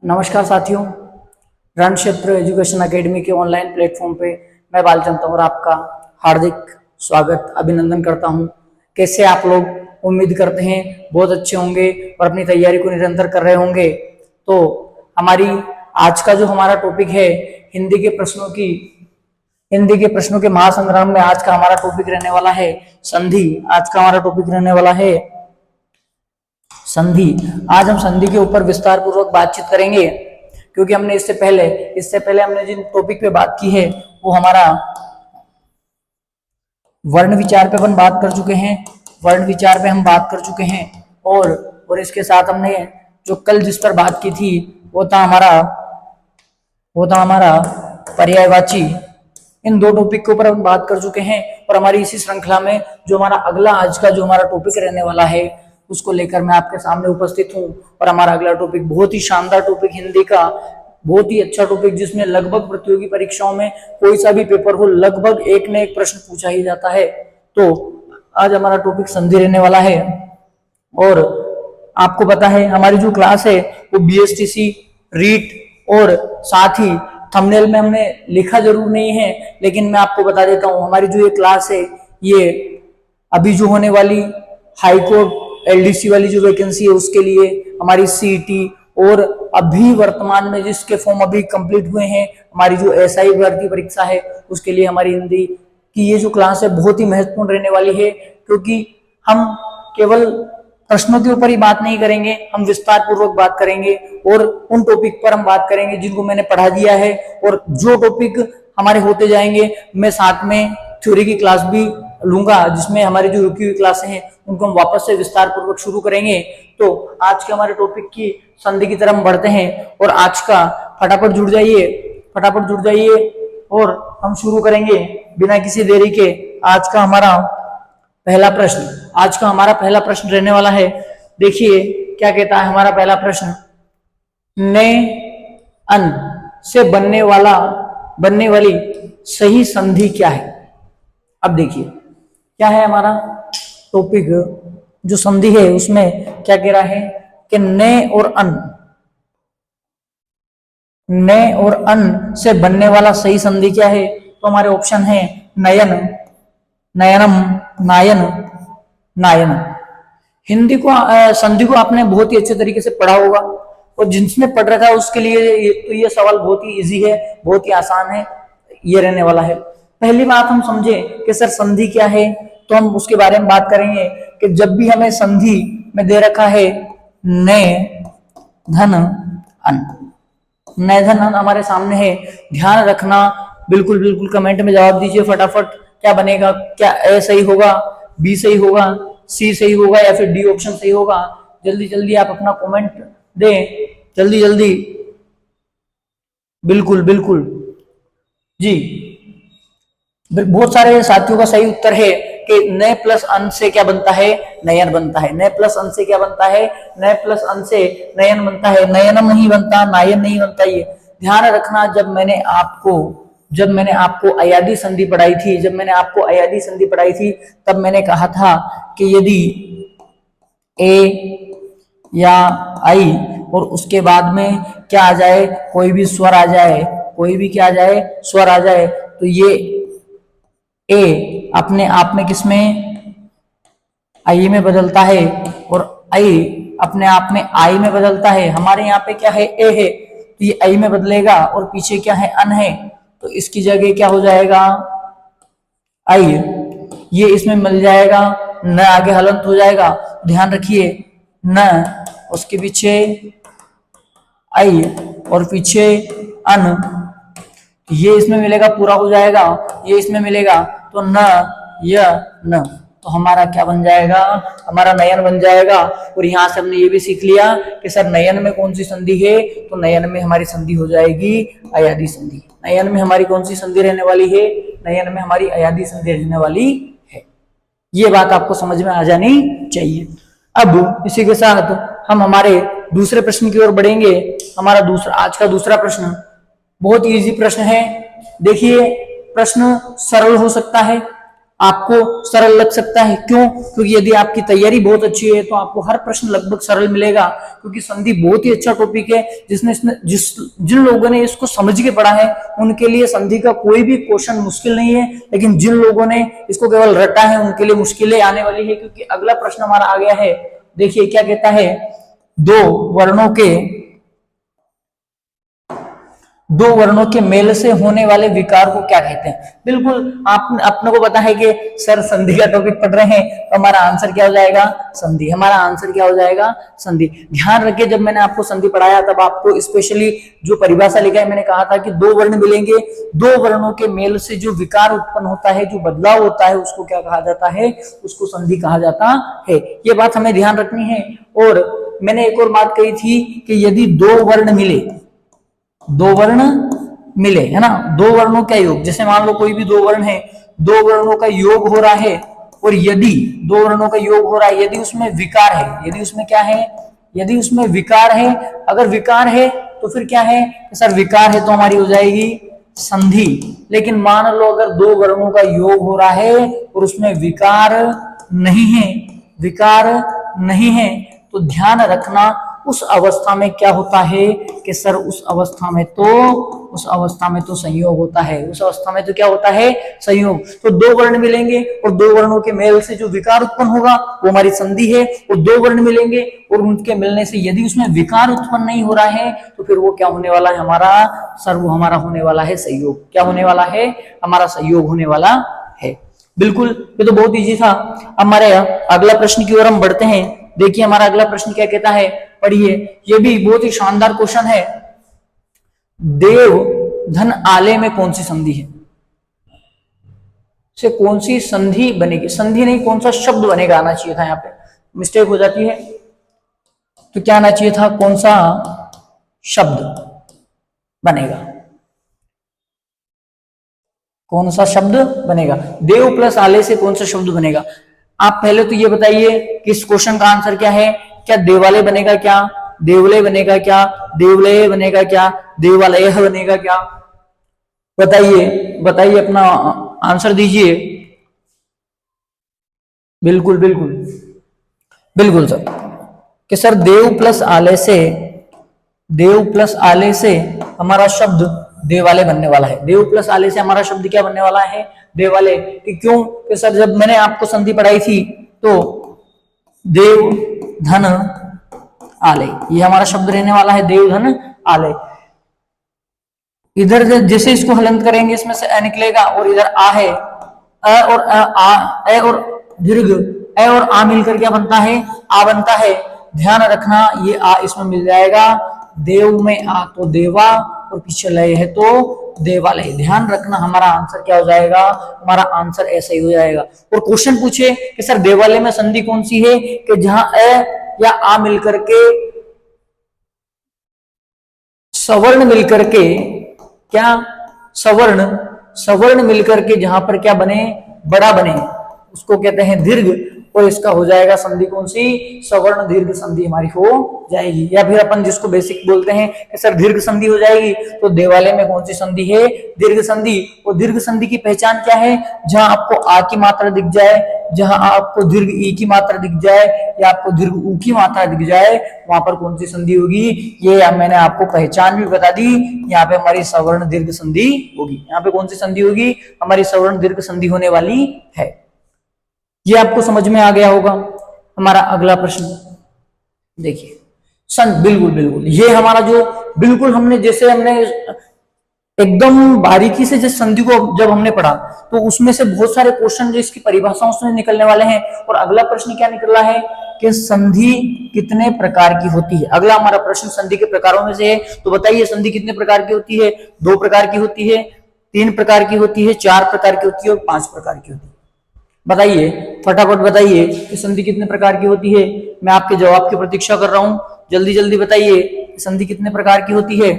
नमस्कार साथियों, रण क्षेत्र एजुकेशन एकेडमी के ऑनलाइन प्लेटफॉर्म पे मैं बालचंद तंवर आपका हार्दिक स्वागत अभिनंदन करता हूं। कैसे आप लोग? उम्मीद करते हैं बहुत अच्छे होंगे और अपनी तैयारी को निरंतर कर रहे होंगे। तो हमारी आज का जो हमारा टॉपिक है हिंदी के प्रश्नों के महासंग्राम में आज का हमारा टॉपिक रहने वाला है संधि। आज का हमारा टॉपिक रहने वाला है संधि। आज हम संधि के ऊपर विस्तार पूर्वक बातचीत करेंगे, क्योंकि हमने इससे पहले हमने जिन टॉपिक पे बात की है वो हमारा वर्ण विचार पे अपन बात कर चुके हैं। वर्ण विचार पे हम बात कर चुके हैं और इसके साथ हमने जो कल जिस पर बात की थी वो था हमारा पर्यायवाची। इन दो टॉपिक के ऊपर हम बात कर चुके हैं और हमारी इसी श्रृंखला में जो हमारा अगला आज का जो हमारा टॉपिक रहने वाला है उसको लेकर मैं आपके सामने उपस्थित हूं। और हमारा अगला टॉपिक बहुत ही शानदार टॉपिक, हिंदी का बहुत ही अच्छा टॉपिक, जिसमें लगभग प्रतियोगी परीक्षाओं में कोई सा भी पेपर हो लगभग एक न एक प्रश्न पूछा ही जाता है। तो आज हमारा टॉपिक संधि रहने वाला है। और आपको पता है हमारी जो क्लास है वो BSTC रीट और साथ ही थंबनेल में हमने लिखा जरूर नहीं है, लेकिन मैं आपको बता देता हूं हमारी जो ये क्लास है ये अभी जो होने वाली हाईकोर्ट LDC वाली जो वैकेंसी है उसके लिए, हमारी CET और अभी वर्तमान में जिसके फॉर्म अभी कंप्लीट हुए हैं हमारी जो SI भर्ती परीक्षा है उसके लिए हमारी हिंदी की ये जो क्लास है बहुत ही महत्वपूर्ण रहने वाली है। क्योंकि हम केवल प्रश्नों के ऊपर ही बात नहीं करेंगे, हम विस्तार पूर्वक बात करेंगे और उन टॉपिक पर हम बात करेंगे जिनको मैंने पढ़ा दिया है। और जो टॉपिक हमारे होते जाएंगे मैं साथ में थ्योरी की क्लास भी लूंगा, जिसमें हमारी जो रुकी हुई क्लासें हैं उनको हम वापस से विस्तार पूर्वक शुरू करेंगे। तो आज के हमारे टॉपिक की संधि की तरफ बढ़ते हैं और आज का फटाफट जुड़ जाइए और हम शुरू करेंगे बिना किसी देरी के। आज का हमारा पहला प्रश्न रहने वाला है। देखिए क्या कहता है हमारा पहला प्रश्न, ने अन से बनने वाली सही संधि क्या है? अब देखिए क्या है हमारा टॉपिक, जो संधि है उसमें क्या कह रहा है कि ने और अन से बनने वाला सही संधि क्या है? तो हमारे ऑप्शन है नयन, नयनम, नायन, नायन। हिंदी को संधि को आपने बहुत ही अच्छे तरीके से पढ़ा होगा और जिसने पढ़ रखा है उसके लिए ये सवाल बहुत ही इजी है, बहुत ही आसान है, ये रहने वाला है। पहली बात हम समझे कि सर संधि क्या है, तो हम उसके बारे में बात करेंगे कि जब भी हमें संधि में दे रखा है ने धन अन, ने धन अन हमारे सामने है, ध्यान रखना, बिल्कुल कमेंट में जवाब दीजिए फटाफट। क्या बनेगा? क्या ए सही होगा, बी सही होगा, सी सही होगा या फिर डी ऑप्शन सही होगा? जल्दी आप अपना कमेंट दें, जल्दी बिल्कुल जी। बहुत सारे साथियों का सही उत्तर है कि न प्लस अन से क्या बनता है? नयन बनता है। न प्लस अन से क्या बनता है? न प्लस अन से नयन बनता है। नयनम नहीं बनता, नायन नहीं बनता। ये ध्यान रखना। जब मैंने आपको अयादी संधि पढ़ाई थी, तब मैंने कहा था कि यदि ए या आई और उसके बाद में क्या आ जाए, कोई भी स्वर आ जाए, तो ये ए अपने आप में किसमें? आई में बदलता है और आई अपने आप में आई में बदलता है। हमारे यहाँ पे क्या है? ए है, तो ये आई में बदलेगा और पीछे क्या है? अन है, तो इसकी जगह क्या हो जाएगा? आई। ये इसमें मिल जाएगा, न आगे हलंत हो जाएगा। ध्यान रखिए, न उसके पीछे आई और पीछे अन, ये इसमें मिलेगा, पूरा हो जाएगा, ये इसमें मिलेगा, तो न य न, तो हमारा क्या बन जाएगा? हमारा नयन बन जाएगा। और यहां से हमने ये भी सीख लिया कि सर नयन में कौन सी संधि है? तो नयन में हमारी संधि हो जाएगी अयादी संधि। नयन में हमारी कौन सी संधि रहने वाली है? नयन में हमारी अयादी संधि रहने वाली है। ये बात आपको समझ में आ जानी चाहिए। अब इसी के साथ हम हमारे दूसरे प्रश्न की ओर बढ़ेंगे। हमारा आज का दूसरा प्रश्न बहुत इजी प्रश्न है। देखिए प्रश्न सरल हो सकता है, आपको सरल लग सकता है। क्यों? क्योंकि यदि आपकी तैयारी बहुत अच्छी है तो आपको हर प्रश्न लगभग सरल मिलेगा, क्योंकि संधि बहुत ही अच्छा टॉपिक है। जिन लोगों ने इसको समझ के पढ़ा है उनके लिए संधि का कोई भी क्वेश्चन मुश्किल नहीं है, लेकिन जिन लोगों ने इसको केवल रटा है उनके लिए मुश्किलें आने वाली है। क्योंकि अगला प्रश्न हमारा आ गया है, देखिए क्या कहता है, दो वर्णों के मेल से होने वाले विकार को क्या कहते हैं। बिल्कुल अपने को पता है कि सर संधि का टॉपिक पढ़ रहे हैं, तो हमारा आंसर क्या हो जाएगा, संधि। हमारा आंसर क्या हो जाएगा, संधि। ध्यान रखिए, जब मैंने आपको संधि पढ़ाया तब आपको स्पेशली जो परिभाषा लिखा है, मैंने कहा था कि दो वर्ण मिलेंगे, दो वर्णों के मेल से जो विकार उत्पन्न होता है, जो बदलाव होता है, उसको क्या कहा जाता है, उसको संधि कहा जाता है। ये बात हमें ध्यान रखनी है। और मैंने एक और बात कही थी कि यदि दो वर्ण मिले, दो वर्ण मिले, है ना, दो वर्णों का योग, जैसे मान लो कोई भी दो वर्ण है, दो वर्णों का योग हो रहा है, और यदि दो वर्णों का योग हो रहा है, यदि उसमें विकार है, यदि उसमें क्या है, यदि उसमें विकार है, अगर विकार है तो फिर क्या है, सर विकार है तो हमारी हो जाएगी संधि। लेकिन मान लो अगर दो वर्णों का योग हो रहा है और उसमें विकार नहीं है, विकार नहीं है, तो ध्यान रखना उस अवस्था में क्या होता है कि सर उस अवस्था में तो संयोग होता है। उस अवस्था में तो क्या होता है, संयोग। तो दो वर्ण मिलेंगे और दो वर्णों के मेल से जो विकार उत्पन्न होगा वो हमारी संधि है। और दो वर्ण मिलेंगे और उनके मिलने से यदि उसमें विकार उत्पन्न नहीं हो रहा है तो फिर वो क्या होने वाला है हमारा, सर वो हमारा होने वाला है संयोग। क्या होने वाला है, हमारा संयोग होने वाला है। बिल्कुल, ये तो बहुत इजी था। हमारे अगला प्रश्न की ओर हम बढ़ते हैं। देखिए हमारा अगला प्रश्न क्या कहता है, पढ़िए, ये भी बहुत ही शानदार क्वेश्चन है। देव धन आले में कौन सी संधि है, से कौन सी संधि बनेगी, संधि नहीं कौन सा शब्द बनेगा आना चाहिए था, यहाँ पे मिस्टेक हो जाती है। तो क्या आना चाहिए था, कौन सा शब्द बनेगा, कौन सा शब्द बनेगा, देव प्लस आले से कौन सा शब्द बनेगा। आप पहले तो ये बताइए कि इस क्वेश्चन का आंसर क्या है, क्या देवालय बनेगा, क्या देवलय बनेगा, क्या देवलय बनेगा, क्या देवालय बनेगा, क्या, बताइए बताइए, अपना आंसर दीजिए। बिल्कुल बिल्कुल बिल्कुल सर, कि सर देव प्लस आले से हमारा शब्द देवालय बनने वाला है। देव प्लस आले से हमारा शब्द क्या बनने वाला है, देवालय। क्यों कि सर जब मैंने आपको संधि पढ़ाई थी तो देव धन आलय, ये हमारा शब्द रहने वाला है, देव धन आलय। इधर जैसे इसको हलंत करेंगे इसमें से अ निकलेगा, और इधर आ है, अ और अ और दीर्घ, अ और आ मिलकर क्या बनता है, आ बनता है। ध्यान रखना ये आ इसमें मिल जाएगा, देव में आ तो देवा और पीछे लय है तो देवालय। ध्यान रखना हमारा आंसर क्या हो जाएगा, हमारा आंसर ऐसा ही हो जाएगा। और क्वेश्चन पूछे कि सर देवालय में संधि कौन सी है, कि जहां अ या आ मिलकर के सवर्ण मिलकर के, क्या सवर्ण, सवर्ण मिलकर के जहां पर क्या बने, बड़ा बने, उसको कहते हैं दीर्घ। और इसका हो जाएगा संधि कौन सी, सवर्ण दीर्घ संधि हमारी हो जाएगी। या फिर अपन जिसको बेसिक बोलते हैं कि सर दीर्घ संधि हो जाएगी, तो देवालय में कौन सी संधि है, दीर्घ संधि। और दीर्घ संधि की पहचान क्या है, जहां आपको आ की मात्रा दिख जाए, जहां आपको दीर्घ ई की मात्रा दिख जाए, या आपको दीर्घ ऊ की मात्रा दिख जाए, वहां पर कौन सी संधि होगी। ये मैंने आपको पहचान भी बता दी, यहाँ पे हमारी सवर्ण दीर्घ संधि होगी। यहाँ पे कौन सी संधि होगी, हमारी सवर्ण दीर्घ संधि होने वाली है। ये आपको समझ में आ गया होगा। हमारा अगला प्रश्न देखिए, बिल्कुल बिल्कुल, ये हमारा जो बिल्कुल हमने जैसे हमने एकदम बारीकी से जिस संधि को जब हमने पढ़ा तो उसमें से बहुत सारे क्वेश्चन जो इसकी परिभाषाओं से निकलने वाले हैं। और अगला प्रश्न क्या निकल रहा है कि संधि कितने प्रकार की होती है। अगला हमारा प्रश्न संधि के प्रकारों में से है, तो बताइए संधि कितने प्रकार की होती है, 2 प्रकार की होती है, 3 प्रकार की होती है, 4 प्रकार की होती है और 5 प्रकार की होती है। बताइए फटाफट बताइए कि संधि कितने प्रकार की होती है। मैं आपके जवाब की प्रतीक्षा कर रहा हूं, जल्दी जल्दी बताइए संधि कितने प्रकार की होती है,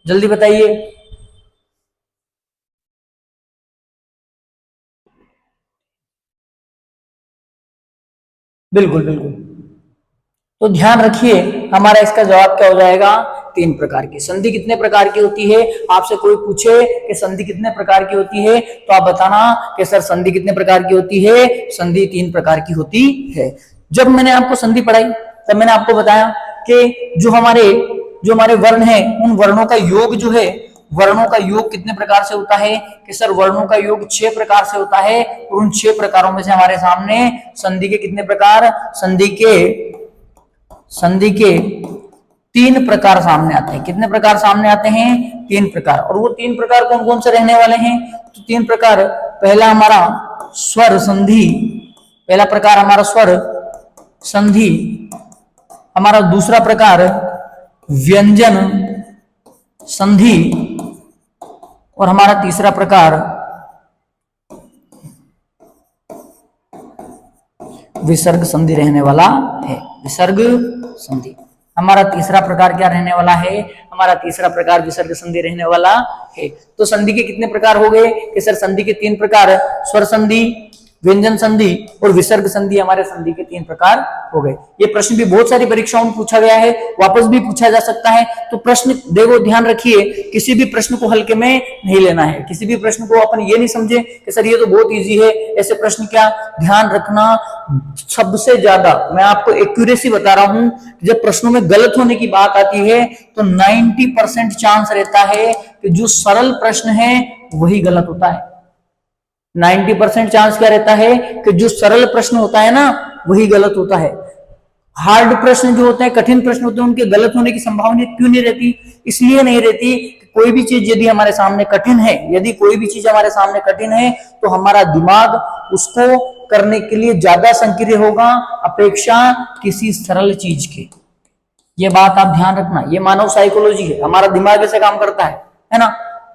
जल्दी बताइए। बिल्कुल बिल्कुल, तो ध्यान रखिए हमारा इसका जवाब क्या हो जाएगा 3 प्रकार की। संधि कितने प्रकार की होती है? आपसे कोई पूछे कि संधि कितने प्रकार की होती है तो आप बताना कि सर संधि कितने प्रकार की होती है? संधि 3 प्रकार की होती है। जब मैंने आपको संधि पढ़ाई तब मैंने आपको बताया कि जो हमारे वर्ण हैं उन वर्णों का योग जो है, वर्णों का योग कितने प्रकार से होता है कि सर वर्णों का योग 6 प्रकार से होता है। और उन 6 प्रकारों में से हमारे सामने संधि के कितने प्रकार? संधि के 3 प्रकार सामने आते हैं। कितने प्रकार सामने आते हैं? 3 प्रकार। और वो 3 प्रकार कौन कौन से रहने वाले हैं? तो 3 प्रकार, पहला हमारा स्वर संधि, पहला प्रकार हमारा स्वर संधि, हमारा दूसरा प्रकार व्यंजन संधि और हमारा तीसरा प्रकार विसर्ग संधि रहने वाला है। विसर्ग संधि हमारा तीसरा प्रकार क्या रहने वाला है? हमारा तीसरा प्रकार विसर्ग संधि रहने वाला है। तो संधि के कितने प्रकार हो गए कि सर संधि के 3 प्रकार, स्वर संधि, व्यंजन संधि और विसर्ग संधि हमारे संधि के 3 प्रकार हो गए। ये प्रश्न भी बहुत सारी परीक्षाओं में पूछा गया है, वापस भी पूछा जा सकता है। तो प्रश्न देखो, ध्यान रखिए, किसी भी प्रश्न को हल्के में नहीं लेना है। किसी भी प्रश्न को अपन ये नहीं समझे कि सर ये तो बहुत इजी है, ऐसे प्रश्न क्या। ध्यान रखना, सबसे ज्यादा मैं आपको एक्यूरेसी बता रहा हूं, जब प्रश्नों में गलत होने की बात आती है तो 90% चांस रहता है कि जो सरल प्रश्न है वही गलत होता है। 90% चांस क्या रहता है कि जो सरल प्रश्न होता है ना वही गलत होता है। हार्ड प्रश्न जो होते हैं, कठिन प्रश्न होते हैं, उनके गलत होने की संभावना क्यों नहीं रहती? इसलिए नहीं रहती कि कोई भी चीज यदि हमारे सामने कठिन है, यदि कोई भी चीज हमारे सामने कठिन है तो हमारा दिमाग उसको करने के लिए ज्यादा सक्रिय होगा अपेक्षा किसी सरल चीज के। ये बात आप ध्यान रखना, ये मानव साइकोलॉजी है, हमारा दिमाग ऐसे काम करता है ना।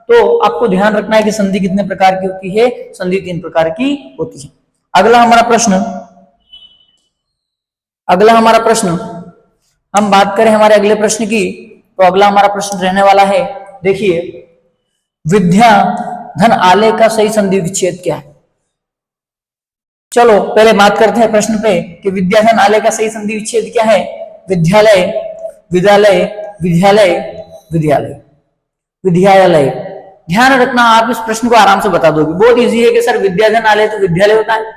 तो आपको ध्यान रखना है कि संधि कितने प्रकार की होती है? संधि 3 प्रकार की होती है। अगला हमारा प्रश्न, हम बात करें हमारे अगले प्रश्न की, तो अगला हमारा प्रश्न रहने वाला है, देखिए, विद्या धन आलय का सही संधि विच्छेद क्या है? चलो पहले बात करते हैं प्रश्न पे कि विद्या धन आलय का सही संधि विच्छेद क्या है। विद्यालय, विद्यालय, विद्यालय, विद्यालय, विद्यालय। ध्यान रखना, आप इस प्रश्न को आराम से बता दोगे, बहुत इजी है कि सर विद्याधन आलय तो विद्यालय होता है,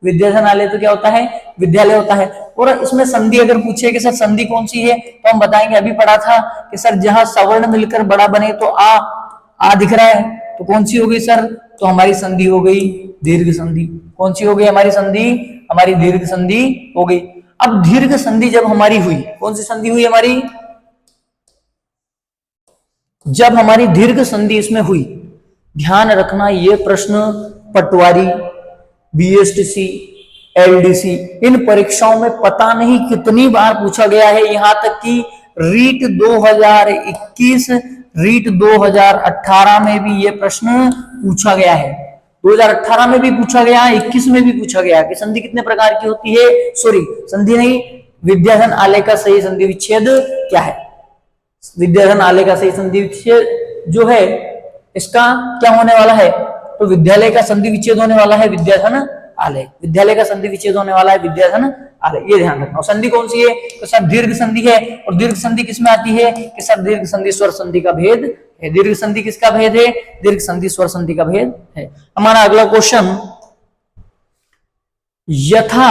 विद्याधन आलय तो क्या होता है? विद्यालय होता है। और इसमें संधि अगर पूछे कि सर संधि कौन सी है तो हम बताएंगे, अभी पढ़ा था कि सर जहां सवर्ण मिलकर बड़ा बने तो आ दिख रहा है, तो कौन सी हो गई सर? तो हमारी संधि हो गई दीर्घ संधि। कौन सी हो गई हमारी संधि? हमारी दीर्घ संधि हो गई। अब दीर्घ संधि जब हमारी हुई, कौन सी संधि हुई हमारी? जब हमारी दीर्घ संधि इसमें हुई, ध्यान रखना ये प्रश्न पटवारी, बीएसटीसी, एलडीसी इन परीक्षाओं में पता नहीं कितनी बार पूछा गया है। यहां तक कि रीट 2021, रीट 2018 में भी ये प्रश्न पूछा गया है। 2018 में भी पूछा गया, 21 में भी पूछा गया कि संधि कितने प्रकार की होती है। सॉरी, संधि नहीं, विद्याधन आलय का सही संधि विच्छेद क्या है? विद्याधन आलय का सही संधि विच्छेद जो है इसका क्या होने वाला है? तो विद्यालय का संधि विच्छेद होने वाला है विद्याधन आलय। विद्यालय का संधि विच्छेद होने वाला है विद्याधन आलय, ये ध्यान रखना। और संधि कौन सी है? तो सर दीर्घ संधि है। और दीर्घ संधि किसमें आती है कि सर दीर्घ संधि स्वर संधि का भेद है। दीर्घ संधि किसका भेद है? दीर्घ संधि स्वर संधि का भेद है। हमारा अगला क्वेश्चन, यथा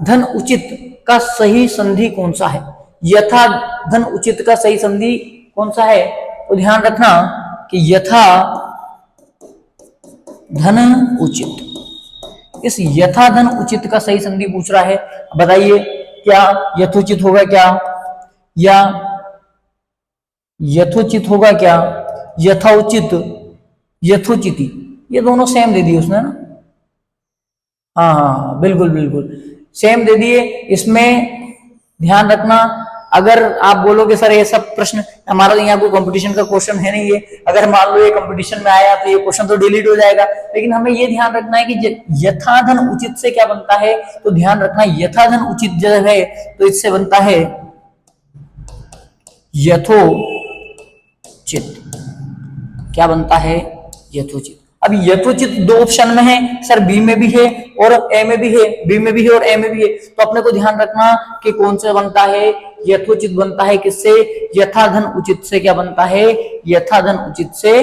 धन उचित का सही संधि कौन सा है? यथा धन उचित का सही संधि कौन सा है? तो ध्यान रखना कि यथा धन उचित, इस यथा धन उचित का सही संधि पूछ रहा है। बताइए क्या यथोचित होगा क्या, या यथोचित होगा क्या, यथोचित, यथोचिति, ये दोनों सेम दे दिए उसने ना। हाँ, बिल्कुल बिल्कुल सेम दे दिए। इसमें ध्यान रखना, अगर आप बोलोगे सर ये सब प्रश्न हमारा यहाँ कोई कंपटीशन का क्वेश्चन है नहीं है, अगर मान लो ये कंपटीशन में आया तो ये क्वेश्चन तो डिलीट हो जाएगा। लेकिन हमें ये ध्यान रखना है कि यथाधन उचित से क्या बनता है। तो ध्यान रखना, यथाधन उचित जो है तो इससे बनता है यथोचित। क्या बनता है? यथोचित। अब यथोचित दो ऑप्शन में है सर, बी में भी है और ए में भी है, बी में भी है और ए में भी है, तो अपने को ध्यान रखना कि कौन से बनता है, यथोचित बनता है किससे, यथाधन उचित से। क्या बनता है, यथाधन उचित से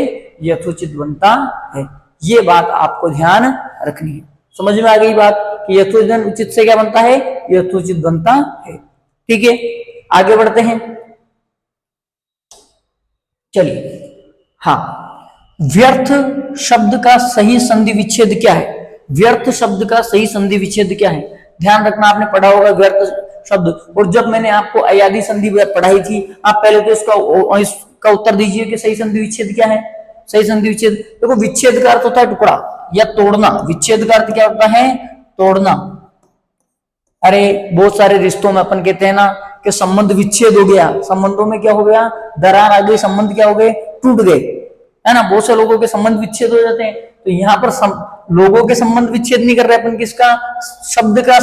यथोचित बनता है। ये बात आपको ध्यान रखनी है। समझ में आ गई बात कि यथोधन उचित से क्या बनता है, यथोचित बनता है। ठीक है, आगे बढ़ते हैं। चलिए, हाँ, व्यर्थ शब्द का सही संधि विच्छेद क्या है? व्यर्थ शब्द का सही संधि विच्छेद क्या है? ध्यान रखना, आपने पढ़ा होगा व्यर्थ शब्द, और जब मैंने आपको अयादी संधि पढ़ाई थी, आप पहले तो इसका उत्तर दीजिए कि सही संधि विच्छेद क्या है। सही संधि विच्छेद, देखो विच्छेद का अर्थ होता है टुकड़ा या तोड़ना। विच्छेद का अर्थ क्या होता है, तोड़ना। अरे बहुत सारे रिश्तों में अपन कहते हैं ना कि संबंध विच्छेद हो गया, संबंधों में क्या हो गया, दरार आ गई, संबंध क्या हो गए, टूट गए, है ना। बहुत से लोगों के संबंध विच्छेद हो जाते हैं। तो यहाँ पर लोगों के संबंध विच्छेद नहीं कर रहे अपन, किसका, शब्द का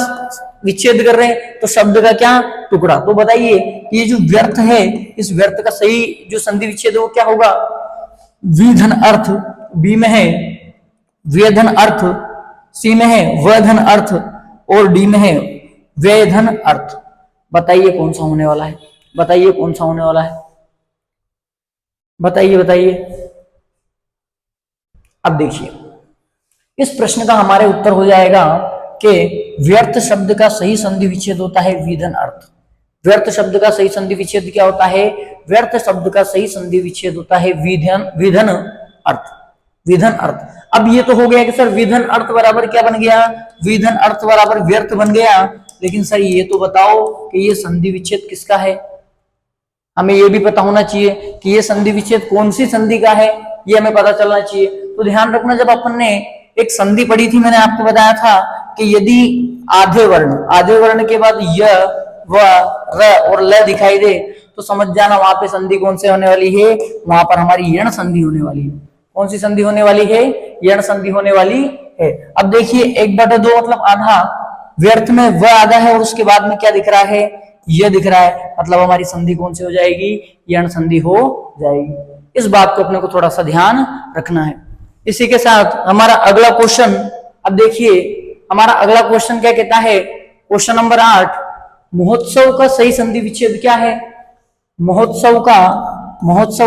विच्छेद कर रहे हैं। तो शब्द का क्या, टुकड़ा। तो बताइए ये जो व्यर्थ है, इस व्यर्थ का सही जो संधि विच्छेद है वो क्या होगा, विधन अर्थ, बी में है वेधन अर्थ, सी में है वधन अर्थ और डी में है वेधन अर्थ। बताइए कौन सा होने वाला है, बताइए कौन सा होने वाला है, बताइए बताइए। अब देखिए इस प्रश्न का हमारे उत्तर हो जाएगा कि व्यर्थ शब्द का सही संधि विच्छेद होता है विधन अर्थ। व्यर्थ शब्द का सही संधि विच्छेद क्या होता है, व्यर्थ शब्द का सही संधि विच्छेद होता है विधन अर्थ, विधन अर्थ। अब ये तो हो गया कि सर विधन अर्थ बराबर क्या बन गया, विधन अर्थ बराबर व्यर्थ बन गया। लेकिन सर ये तो बताओ कि ये संधि विच्छेद किसका है, हमें ये भी पता होना चाहिए कि ये संधि विच्छेद कौन सी संधि का है, ये हमें पता चलना चाहिए। तो ध्यान रखना, जब अपन ने एक संधि पढ़ी थी, मैंने आपको बताया था कि यदि आधे वर्ण के बाद य व र और ल दिखाई दे तो समझ जाना वहां पे संधि कौन से होने वाली है, वहां पर हमारी यण संधि होने वाली है। कौन सी संधि होने वाली है, यण संधि होने वाली है। अब देखिए 1/2 मतलब आधा, व्यर्थ में व आधा है और उसके बाद में क्या दिख रहा है, यह दिख रहा है, मतलब हमारी संधि कौन सी हो जाएगी, यण संधि हो जाएगी। इस बात को अपने को थोड़ा सा ध्यान रखना है। इसी के साथ हमारा अगला क्वेश्चन, अब देखिए हमारा अगला क्वेश्चन क्या कहता है, क्वेश्चन नंबर 8, महोत्सव का सही संधि विच्छेद क्या है। महोत्सव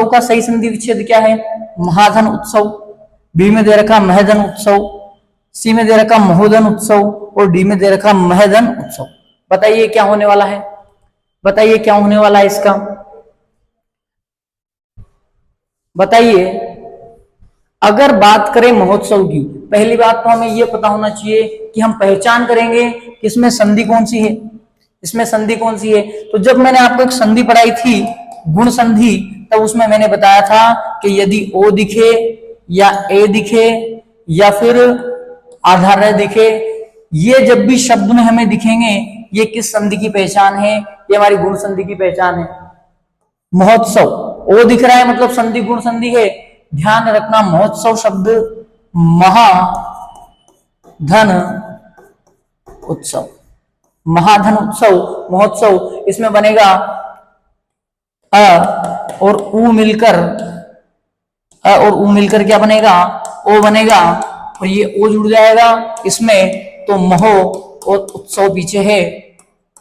का सही संधि विच्छेद क्या है, महाधन उत्सव, बी में दे रखा महधन उत्सव, सी में दे रखा महोदन उत्सव और डी में दे रखा महधन उत्सव। बताइए क्या होने वाला है, बताइए क्या होने वाला है इसका, बताइए। अगर बात करें महोत्सव की, पहली बात तो हमें यह पता होना चाहिए कि हम पहचान करेंगे कि इसमें संधि कौन सी है, इसमें संधि कौन सी है। तो जब मैंने आपको एक संधि पढ़ाई थी गुण संधि, तब उसमें मैंने बताया था कि यदि ओ दिखे या ए दिखे या फिर आधार दिखे, ये जब भी शब्द में हमें दिखेंगे ये किस संधि की पहचान है, ये हमारी गुण संधि की पहचान है। महोत्सव ओ दिख रहा है मतलब संधि गुण संधि है। ध्यान रखना महोत्सव शब्द महाधन उत्सव, महाधन उत्सव, महोत्सव, इसमें बनेगा अ और उ मिलकर, अ और उ मिलकर क्या बनेगा, ओ बनेगा और ये ओ जुड़ जाएगा इसमें, तो महो और उत्सव पीछे है।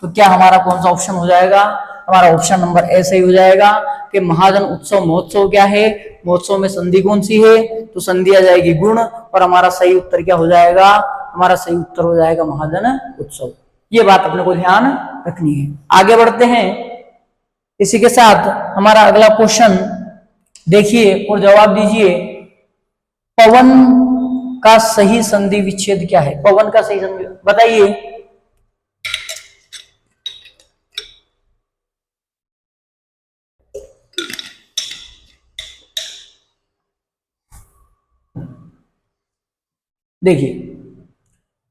तो क्या हमारा कौन सा ऑप्शन हो जाएगा, हमारा ऑप्शन नंबर ए सही हो जाएगा कि महाधन उत्सव महोत्सव क्या है, महोत्सव में संधि कौन सी है, तो संधि आ जाएगी गुण, और हमारा सही उत्तर क्या हो जाएगा, हमारा सही उत्तर हो जाएगा महाधन उत्सव। ये बात अपने को ध्यान रखनी है। आगे बढ़ते हैं, इसी के साथ हमारा अगला क्वेश्चन देखिए और जवाब दीजिए। पवन का सही संधि विच्छेद क्या है, पवन का सही संधि बताइए। देखिए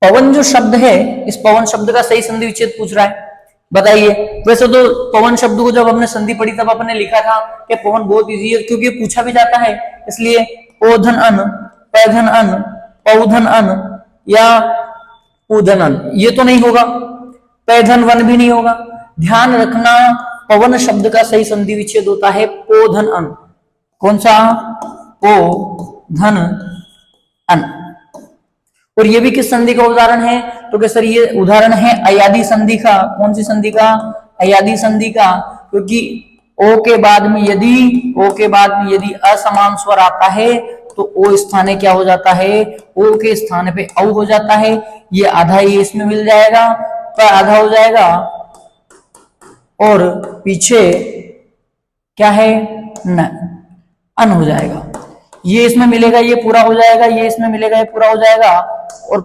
पवन जो शब्द है, इस पवन शब्द का सही संधि विच्छेद पूछ रहा है, बताइए। वैसे तो पवन शब्द को जब हमने संधि पढ़ी तब अपने लिखा था कि पवन बहुत इजी है, क्योंकि पूछा भी जाता है, इसलिए ओधन अन, पैधन अन, पौधन अन या उधन अन, ये तो नहीं होगा, पैधन वन भी नहीं होगा। ध्यान रखना पवन शब्द का सही संधि विच्छेद होता है पोधन अन। कौन सा, पोधन अन। और ये भी किस संधि का उदाहरण है? तो क्या सर ये उदाहरण है अयादी संधि का। कौन सी संधि का? अयादी संधि का। क्योंकि ओ के बाद में यदि असमान स्वर आता है तो ओ स्थाने क्या हो जाता है? ओ के स्थान पे औ हो जाता है। ये आधा ये इसमें मिल जाएगा, पर आधा हो जाएगा, और पीछे क्या है? न अन हो जाएगा। ये इसमें मिलेगा, ये पूरा हो जाएगा, ये इसमें मिलेगा, ये पूरा हो जाएगा, और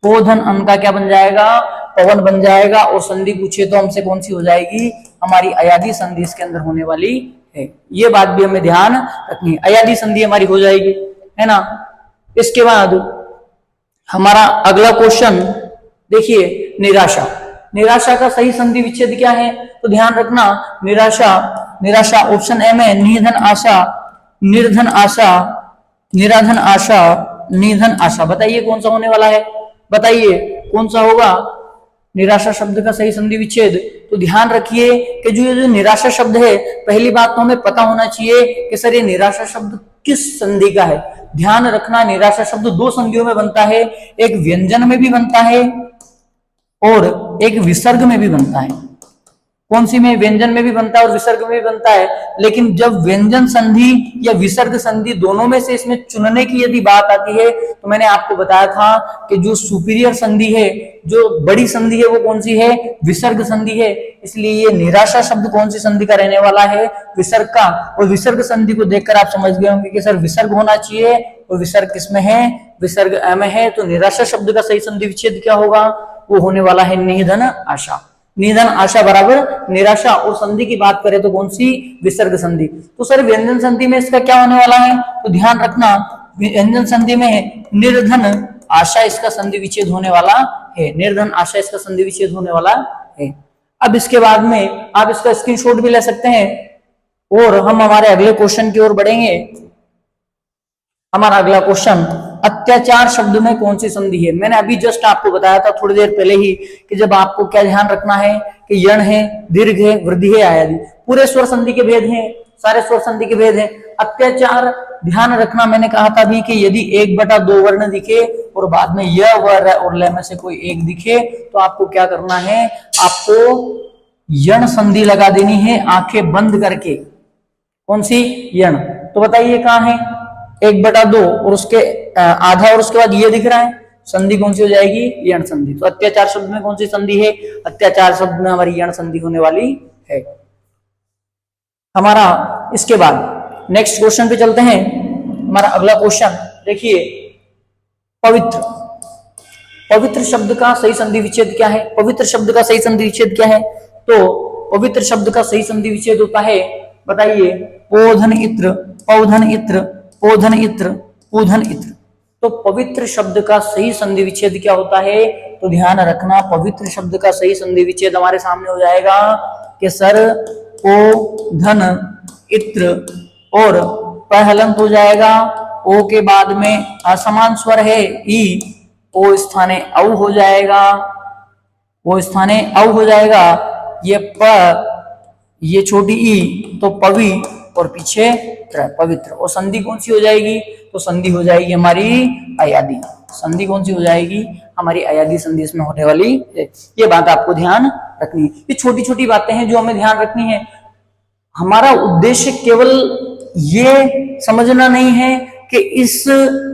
पोधन अन का क्या बन जाएगा? पवन बन जाएगा। और संधि पूछे तो हमसे कौन सी हो जाएगी? हमारी अयादी संधि इसके अंदर होने वाली है। ये बात भी हमें ध्यान रखनी है, अयादी संधि हमारी हो जाएगी, है ना। इसके बाद हमारा अगला क्वेश्चन देखिए, निराशा। निराशा का सही संधि विच्छेद क्या है? तो ध्यान रखना, निराशा ऑप्शन ए में निधन आशा, निर्धन आशा, निराधन आशा, निधन आशा। बताइए कौन सा होने वाला है? बताइए कौन सा होगा निराशा शब्द का सही संधि विच्छेद? तो ध्यान रखिए कि जो निराशा शब्द है, पहली बात तो हमें पता होना चाहिए कि सर ये निराशा शब्द किस संधि का है। ध्यान रखना, निराशा शब्द दो संधियों में बनता है, एक व्यंजन में भी बनता है और एक विसर्ग में भी बनता है। कौन सी में? व्यंजन में भी बनता है और विसर्ग में भी बनता है। लेकिन जब व्यंजन संधि या विसर्ग संधि दोनों में से इसमें चुनने की यदि बात आती है, तो मैंने आपको बताया था कि जो सुपीरियर संधि है, जो बड़ी संधि है, वो कौन सी है? विसर्ग संधि है। इसलिए ये निराशा शब्द कौन सी संधि का रहने वाला है? विसर्ग का। और विसर्ग संधि को देखकर आप समझ गए होंगे कि सर विसर्ग होना चाहिए, और विसर्ग किसमें है? विसर्ग अ में है। तो निराशा शब्द का सही संधि विच्छेद क्या होगा? वो होने वाला है निधन आशा। निधन आशा बराबर निराशा। और संधि की बात करें तो कौन सी? विसर्ग संधि। तो सर व्यंजन संधि में इसका क्या होने वाला है? तो ध्यान रखना, व्यंजन संधि में निर्धन आशा इसका संधि विच्छेद होने वाला है। निर्धन आशा इसका संधि विच्छेद होने वाला है। अब इसके बाद में आप इसका स्क्रीनशॉट भी ले सकते हैं, और हम हमारे अगले क्वेश्चन की ओर बढ़ेंगे। हमारा अगला क्वेश्चन, अत्याचार शब्द में कौन सी संधि है? मैंने अभी जस्ट आपको बताया था थोड़ी देर पहले ही कि जब आपको क्या ध्यान रखना है कि यण है, दीर्घ है, वृद्धि है, आयादी, पूरे स्वर संधि के भेद हैं, सारे स्वर संधि के भेद हैं। अत्याचार ध्यान रखना, मैंने कहा था भी कि यदि 1/2 वर्ण दिखे और बाद में य व र और ल में से कोई एक दिखे, तो आपको क्या करना है? आपको यण संधि लगा देनी है आंखें बंद करके। कौन सी? यण। तो बताइए कहाँ है? 1/2 और उसके आधा और उसके बाद ये दिख रहा है, संधि कौन सी हो जाएगी? यण संधि। तो अत्याचार शब्द में कौन सी संधि है? अत्याचार शब्द में हमारी यण संधि होने वाली है। हमारा इसके बाद नेक्स्ट क्वेश्चन पे चलते हैं। हमारा अगला क्वेश्चन देखिए, पवित्र। पवित्र शब्द का सही संधि विच्छेद क्या है? पवित्र शब्द का सही संधि विच्छेद क्या है? तो पवित्र शब्द का सही संधि विच्छेद होता है, बताइए, पोधन इत्र, पौधन इत्र, पोधन इत्र, पूधन इत्र। तो पवित्र शब्द का सही संधि विच्छेद क्या होता है? तो ध्यान रखना, पवित्र शब्द का सही संधि विच्छेद हमारे सामने हो जाएगा कि सर पोधन इत्र, और पहलंत हो जाएगा, ओ के बाद में असमान स्वर है ई, ओ स्थाने औ हो जाएगा, ओ स्थाने औ हो जाएगा, ये प, ये छोटी ई, तो पवि, और पीछे पवित्र। और संधि कौन सी हो जाएगी? तो संधि हो जाएगी हमारी अयादी। संधि कौन सी हो जाएगी? हमारी अयादी संधि इसमें होने वाली है। ये बात आपको ध्यान रखनी है। ये छोटी छोटी बातें हैं जो हमें ध्यान रखनी है। हमारा उद्देश्य केवल ये समझना नहीं है कि इस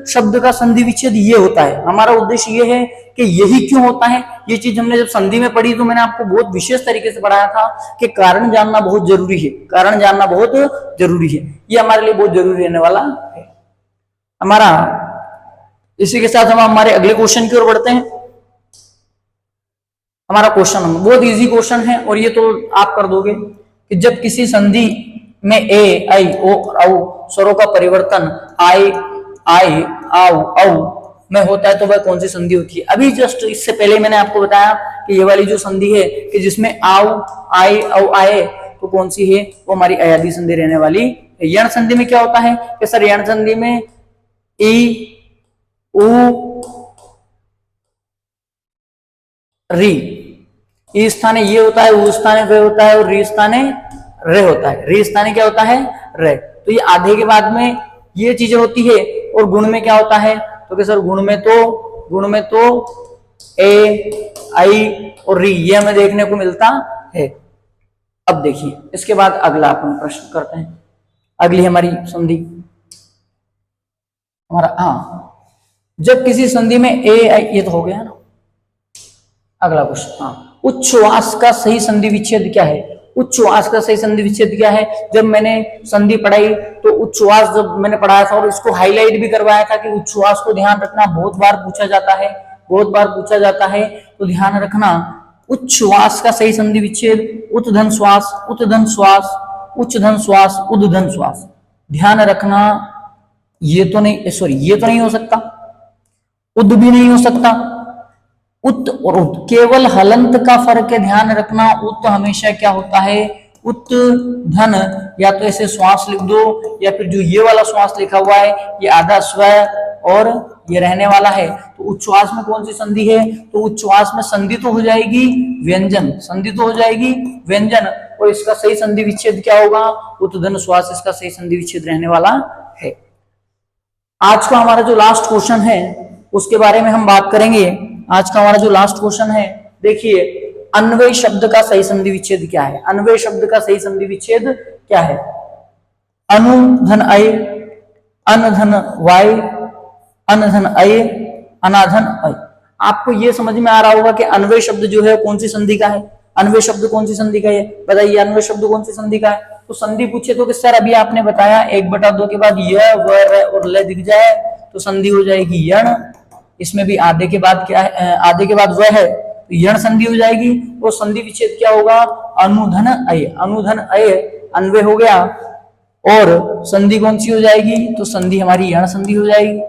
शब्द का संधि विच्छेद ये होता है। हमारा उद्देश्य ये है कि यही क्यों होता है। ये चीज हमने जब संधि में पढ़ी तो मैंने आपको बहुत विशेष तरीके से पढ़ाया था कि कारण जानना बहुत जरूरी है। कारण जानना बहुत जरूरी है, ये हमारे लिए बहुत जरूरी रहने वाला है। हमारा इसी के साथ हम हमारे अगले क्वेश्चन की ओर बढ़ते हैं। हमारा क्वेश्चन बहुत इजी क्वेश्चन है, और ये तो आप कर दोगे कि जब किसी संधि में ए, आई, ओ और औ स्वरों का परिवर्तन आई, आई, आओ, औ में होता है तो वह कौन सी संधि होती है? अभी जस्ट इससे पहले मैंने आपको बताया कि ये वाली जो संधि है कि जिसमें आओ, आई, औ आए, तो कौन सी है? वो हमारी अयादी संधि रहने वाली है। यण संधि में क्या होता है कि सर यण संधि में ई, उ, री, ई स्थाने ये होता है, उ स्थाने वे होता है, और री स्थाने रे होता है। री स्थाने क्या होता है? रे। तो ये आधे के बाद में ये चीजें होती है। और गुण में क्या होता है? तो कि सर गुण में तो ए, आई और री ये हमें देखने को मिलता है। अब देखिए इसके बाद अगला अपन प्रश्न करते हैं। अगली हमारी संधि हमारा जब किसी संधि में ए आई, ये तो हो गया ना। अगला क्वेश्चन, उच्छ्वास का सही संधि विच्छेद क्या है? उच्छ्वास का सही संधि विच्छेद क्या है? जब मैंने संधि पढ़ाई तो उच्छ्वास जब मैंने पढ़ाया था और इसको हाईलाइट भी करवाया था कि उच्छ्वास को ध्यान रखना, बहुत बार पूछा जाता है, बहुत बार पूछा जाता है, तो ध्यान रखना उच्छ्वास का सही संधि विच्छेद उत्धन श्वास, उत्धन श्वास, उच्चधन श्वास, उद्धन श्वास। ध्यान रखना ये तो नहीं, सॉरी ये तो नहीं हो सकता, उद्ध भी नहीं हो सकता, उत और उत केवल हलंत का फर्क है। ध्यान रखना उत हमेशा क्या होता है, उत धन, या तो ऐसे श्वास लिख दो या फिर जो ये वाला श्वास लिखा हुआ है ये आधा स्व और ये रहने वाला है। तो उच्छ्वास में कौन सी संधि है? तो उच्छ्वास में संधि तो हो जाएगी व्यंजन, संधि तो हो जाएगी व्यंजन, और इसका सही संधि विच्छेद क्या होगा? उतधन श्वास इसका सही संधि विच्छेद रहने वाला है। आज का हमारा जो लास्ट क्वेश्चन है उसके बारे में हम बात करेंगे। आज का हमारा जो लास्ट क्वेश्चन है, देखिए अन्वय शब्द का सही संधि विच्छेद क्या है? अन्वय शब्द का सही संधि विच्छेद क्या है? अनु धन अय, अन धन वाय, अन धन अय, अनाधन अय। आपको ये समझ में आ रहा होगा कि अन्वय शब्द जो है कौन सी संधि का है? अन्वय शब्द कौन सी संधि का है? बताइए अन्वय शब्द कौन सी संधि का है? तो संधि पूछे तो कि सर अभी आपने बताया 1/2 के बाद य व र और ल दिख जाए तो संधि हो जाएगी यण। इसमें भी आधे के बाद क्या है? आधे के बाद वह है तो यण संधि हो जाएगी। तो संधि विच्छेद क्या होगा? अनुधन अय, अनुधन अय अन्वय हो गया। और संधि कौन सी हो जाएगी? तो संधि हमारी यण संधि हो जाएगी।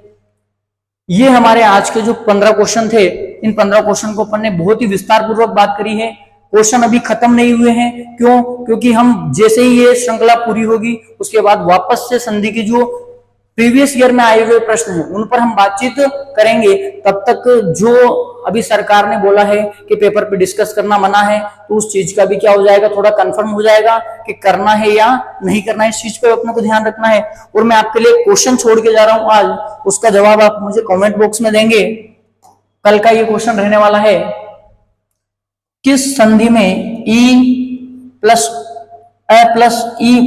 ये हमारे आज के जो 15 क्वेश्चन थे, इन 15 क्वेश्चन को अपन ने बहुत ही विस्तार पूर्वक बात करी है। क्वेश्चन अभी खत्म नहीं हुए हैं, क्यों? क्योंकि हम जैसे ही ये श्रृंखला पूरी होगी उसके बाद वापस से संधि की जो प्रीवियस ईयर में आए हुए प्रश्न हैं उन पर हम बातचीत करेंगे। तब तक जो अभी सरकार ने बोला है कि पेपर पे डिस्कस करना मना है, तो उस चीज का भी क्या हो जाएगा, थोड़ा कंफर्म हो जाएगा कि करना है या नहीं करना है। इस चीज पे अपने को ध्यान रखना है। और मैं आपके लिए क्वेश्चन छोड़ के जा रहा हूं आज, उसका जवाब आप मुझे कमेंट बॉक्स में देंगे। कल का ये क्वेश्चन रहने वाला है, किस संधि में ई प्लस ए प्लस ई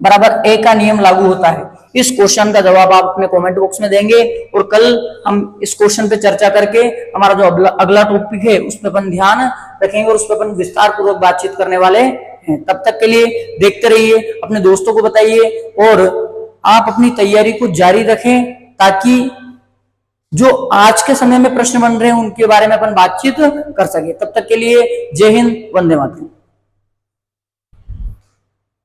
बराबर ए का नियम लागू होता है? इस क्वेश्चन का जवाब आप अपने कमेंट बॉक्स में देंगे। और कल हम इस क्वेश्चन पे चर्चा करके हमारा जो अगला टॉपिक है उस पर अपन ध्यान रखेंगे और उस पर अपन विस्तार पूर्वक बातचीत करने वाले हैं। तब तक के लिए देखते रहिए, अपने दोस्तों को बताइए और आप अपनी तैयारी को जारी रखें, ताकि जो आज के समय में प्रश्न बन रहे हैं उनके बारे में अपन बातचीत कर सके। तब तक के लिए जय हिंद, वंदे मातरम।